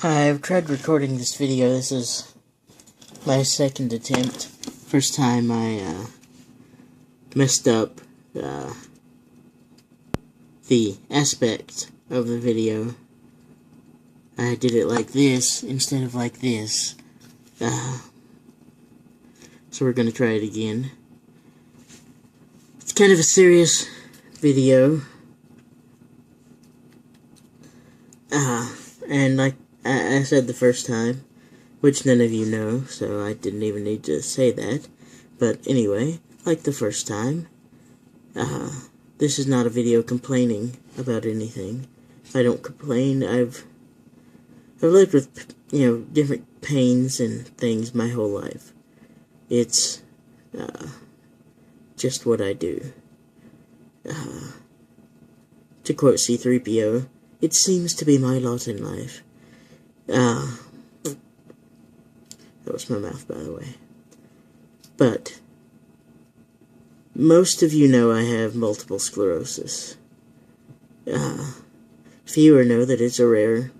I've tried recording this video. This is my second attempt. First time I messed up the aspect of the video. I did it like this instead of like this. So we're going to try it again. It's kind of a serious video. And like I said the first time, which none of you know, so I didn't even need to say that. But anyway, like the first time, this is not a video complaining about anything. I don't complain. I've lived with, different pains and things my whole life. It's just what I do. To quote C-3PO, it seems to be my lot in life. That was my mouth, by the way. But most of you know I have multiple sclerosis. Fewer know that it's a rare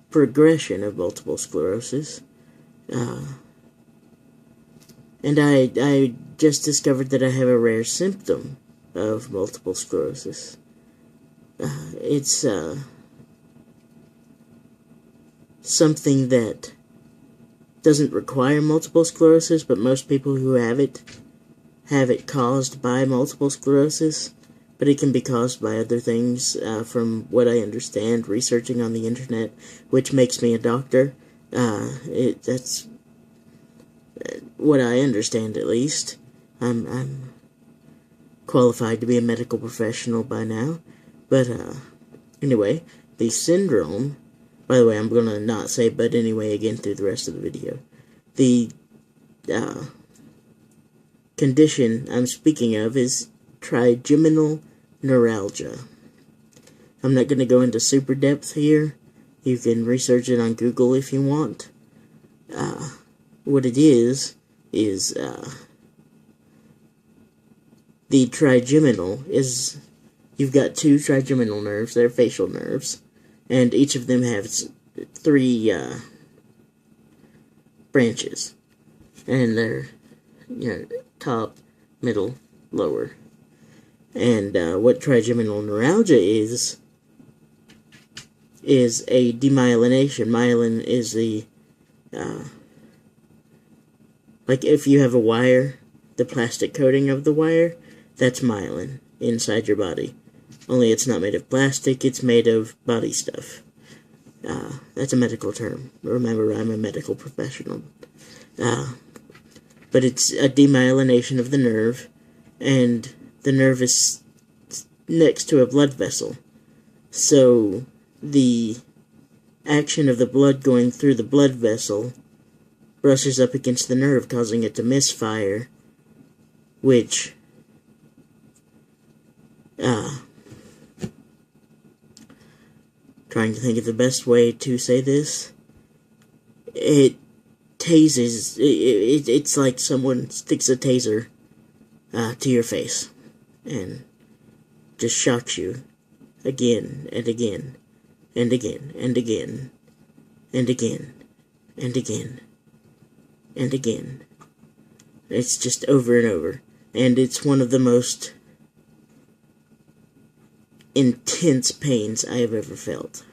progression of multiple sclerosis. And I just discovered that I have a rare symptom of multiple sclerosis. It's something that doesn't require multiple sclerosis, but most people who have it caused by multiple sclerosis, but it can be caused by other things, from what I understand, researching on the internet, which makes me a doctor. That's what I understand, at least. I'm qualified to be a medical professional by now. But, anyway, the syndrome, by the way, I'm gonna not say but anyway again through the rest of the video. The, condition I'm speaking of is Trigeminal Neuralgia. I'm not gonna go into super depth here. You can research it on Google if you want. What it is, the trigeminal is, you've got two trigeminal nerves, they're facial nerves, and each of them has three, branches, and they're, top, middle, lower. And, what trigeminal neuralgia is a demyelination. Myelin is the, like if you have a wire, the plastic coating of the wire, that's myelin inside your body. Only it's not made of plastic, it's made of body stuff. That's a medical term. Remember, I'm a medical professional. But it's a demyelination of the nerve, and the nerve is next to a blood vessel. So, the action of the blood going through the blood vessel brushes up against the nerve, causing it to misfire, which, trying to think of the best way to say this, it tases, it's like someone sticks a taser, to your face, and just shocks you again, and again, and again, and again, and again, and again, and again. It's just over and over, and it's one of the most intense pains I have ever felt.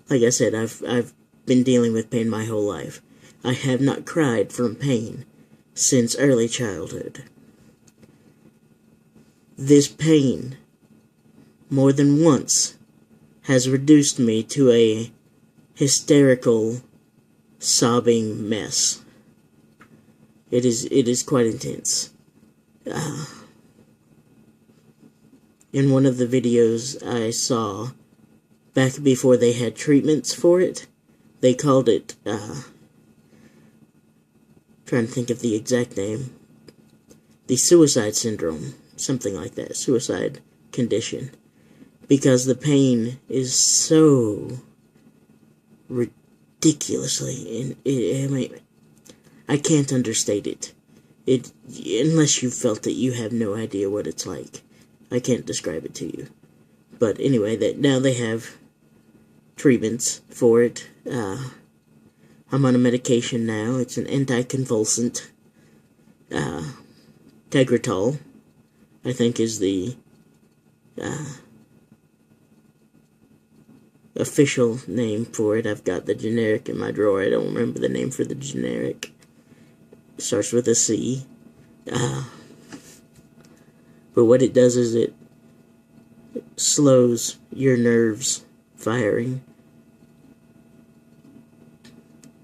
Like I said, I've been dealing with pain my whole life. I have not cried from pain since early childhood. This pain, more than once, has reduced me to a hysterical, sobbing mess. It is quite intense. In one of the videos I saw, back before they had treatments for it, they called it, trying to think of the exact name, the suicide syndrome, something like that, suicide condition, because the pain is so ridiculously, I can't understate it. Unless you've felt it, you have no idea what it's like. I can't describe it to you. But anyway, now they have treatments for it, I'm on a medication now. It's an anticonvulsant. Tegretol, I think, is the official name for it. I've got the generic in my drawer. I don't remember the name for the generic. It starts with a C. But what it does is it slows your nerves firing.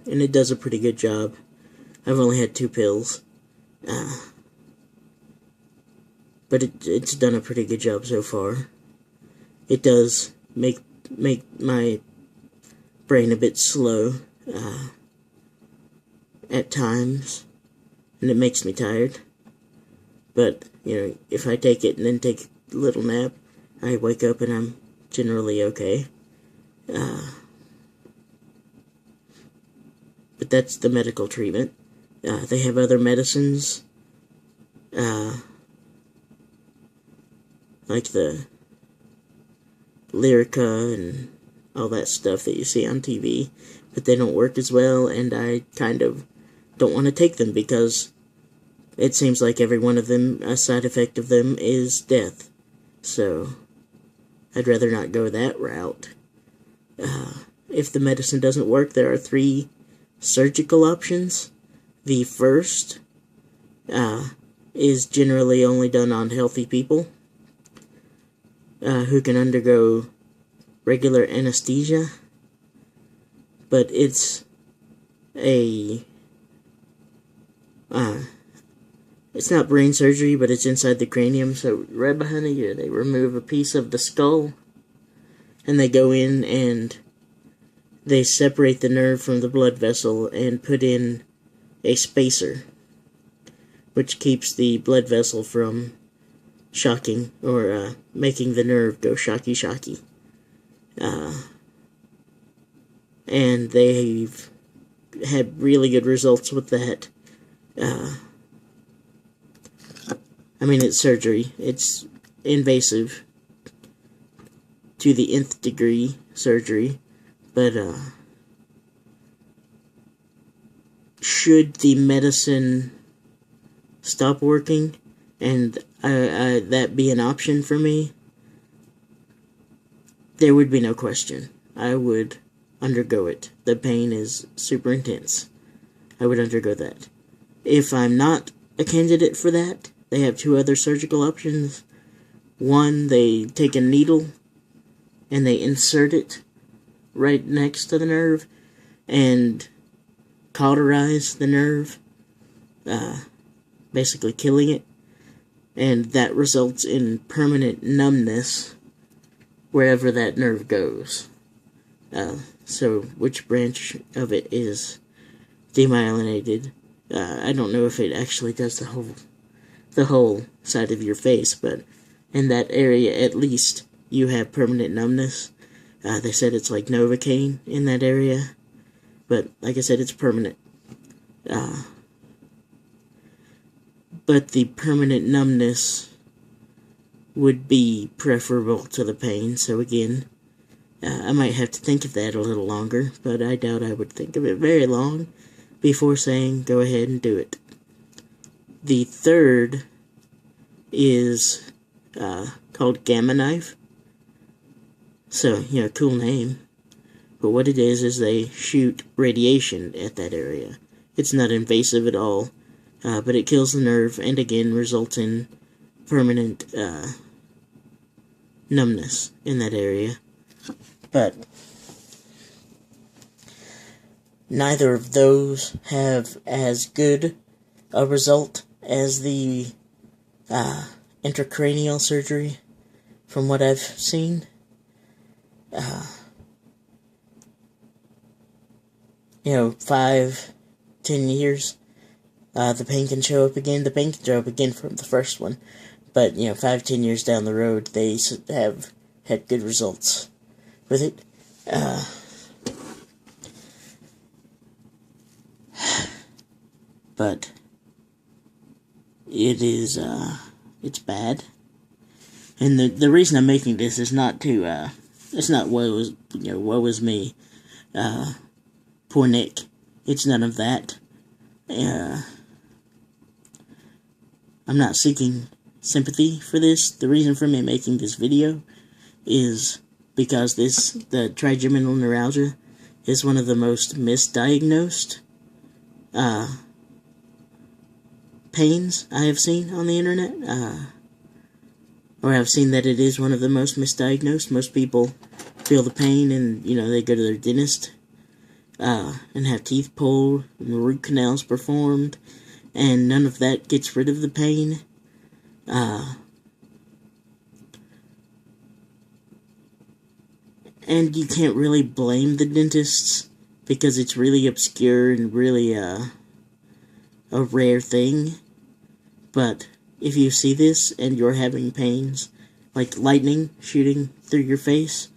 And it does a pretty good job. I've only had 2 pills. But it's done a pretty good job so far. It does make my brain a bit slow at times, and it makes me tired. But, if I take it and then take a little nap, I wake up and I'm generally okay. But that's the medical treatment. They have other medicines, like the Lyrica and all that stuff that you see on TV, but they don't work as well, and I kind of don't want to take them because it seems like every one of them, a side effect of them is death. So I'd rather not go that route. If the medicine doesn't work, there are 3 surgical options. The first is generally only done on healthy people who can undergo regular anesthesia, but it's not brain surgery, but it's inside the cranium, so right behind the ear they remove a piece of the skull, and they go in and they separate the nerve from the blood vessel and put in a spacer, which keeps the blood vessel from shocking or making the nerve go shocky. And they've had really good results with that. It's surgery. It's invasive to the nth degree surgery, but should the medicine stop working and that be an option for me, there would be no question. I would undergo it. The pain is super intense. I would undergo that. If I'm not a candidate for that, they have 2 other surgical options. One, they take a needle and they insert it right next to the nerve and cauterize the nerve, basically killing it, and that results in permanent numbness wherever that nerve goes. So which branch of it is demyelinated? I don't know if it actually does the whole side of your face, but in that area at least you have permanent numbness. They said it's like Novocaine in that area, but like I said, it's permanent. But the permanent numbness would be preferable to the pain, so again, I might have to think of that a little longer, but I doubt I would think of it very long before saying go ahead and do it. The third is called Gamma Knife. So, cool name. But what it is they shoot radiation at that area. It's not invasive at all, but it kills the nerve and again results in permanent numbness in that area. But neither of those have as good a result as the intracranial surgery, from what I've seen. 5, 10 years, the pain can show up again. The pain can show up again from the first one, but 5, 10 years down the road, they have had good results with it. But it is, it's bad. And the reason I'm making this is not to, it's not woe is me. poor Nick. It's none of that. I'm not seeking sympathy for this. The reason for me making this video is because the trigeminal neuralgia is one of the most misdiagnosed pains I have seen on the internet. Or I've seen that it is one of the most misdiagnosed. Most people feel the pain and, they go to their dentist and have teeth pulled and root canals performed, and none of that gets rid of the pain. And you can't really blame the dentists because it's really obscure and really a rare thing. But if you see this and you're having pains, like lightning shooting through your face,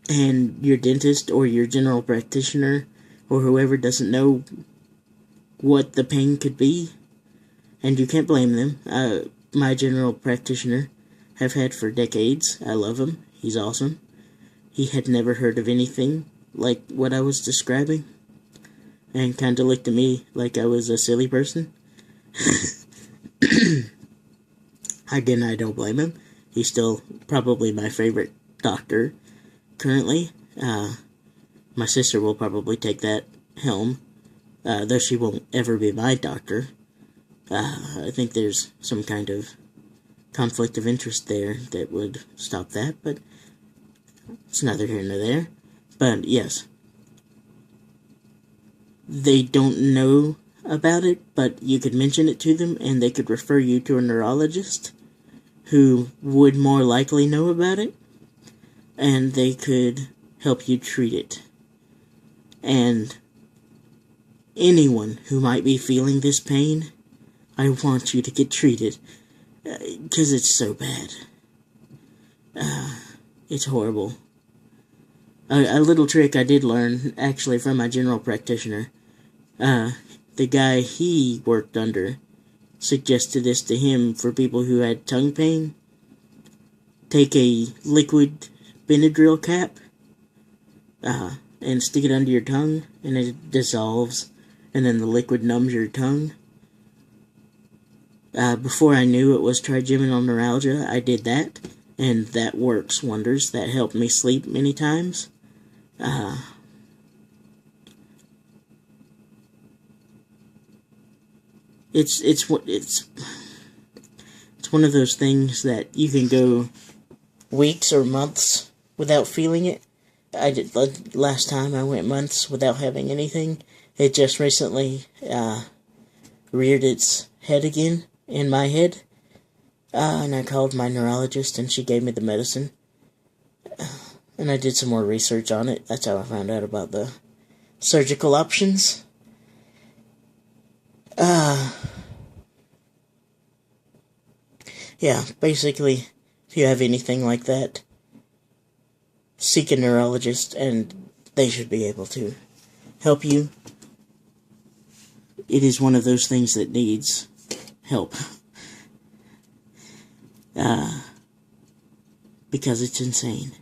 and your dentist or your general practitioner or whoever doesn't know what the pain could be, and you can't blame them. My general practitioner have had for decades. I love him. He's awesome. He had never heard of anything like what I was describing, and kind of looked at me like I was a silly person. Again, I don't blame him. He's still probably my favorite doctor currently. My sister will probably take that helm, though she won't ever be my doctor. I think there's some kind of conflict of interest there that would stop that, but it's neither here nor there. But yes, they don't know about it, but you could mention it to them and they could refer you to a neurologist who would more likely know about it, and they could help you treat it. And anyone who might be feeling this pain, I want you to get treated, because it's so bad. It's horrible. A little trick I did learn, actually, from my general practitioner. The guy he worked under suggested this to him for people who had tongue pain. Take a liquid Benadryl cap, and stick it under your tongue, and it dissolves, and then the liquid numbs your tongue. Before I knew it was trigeminal neuralgia, I did that, and that works wonders. That helped me sleep many times. It's one of those things that you can go weeks or months without feeling it. I did last time I went months without having anything. It just recently reared its head again in my head, and I called my neurologist and she gave me the medicine, and I did some more research on it. That's how I found out about the surgical options. Yeah, basically, if you have anything like that, seek a neurologist, and they should be able to help you. It is one of those things that needs help. Because it's insane.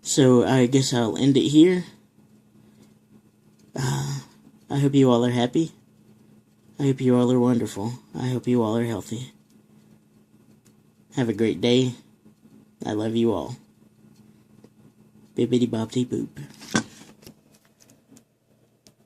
So, I guess I'll end it here. I hope you all are happy. I hope you all are wonderful. I hope you all are healthy. Have a great day. I love you all. Bibbidi bobbidi boop.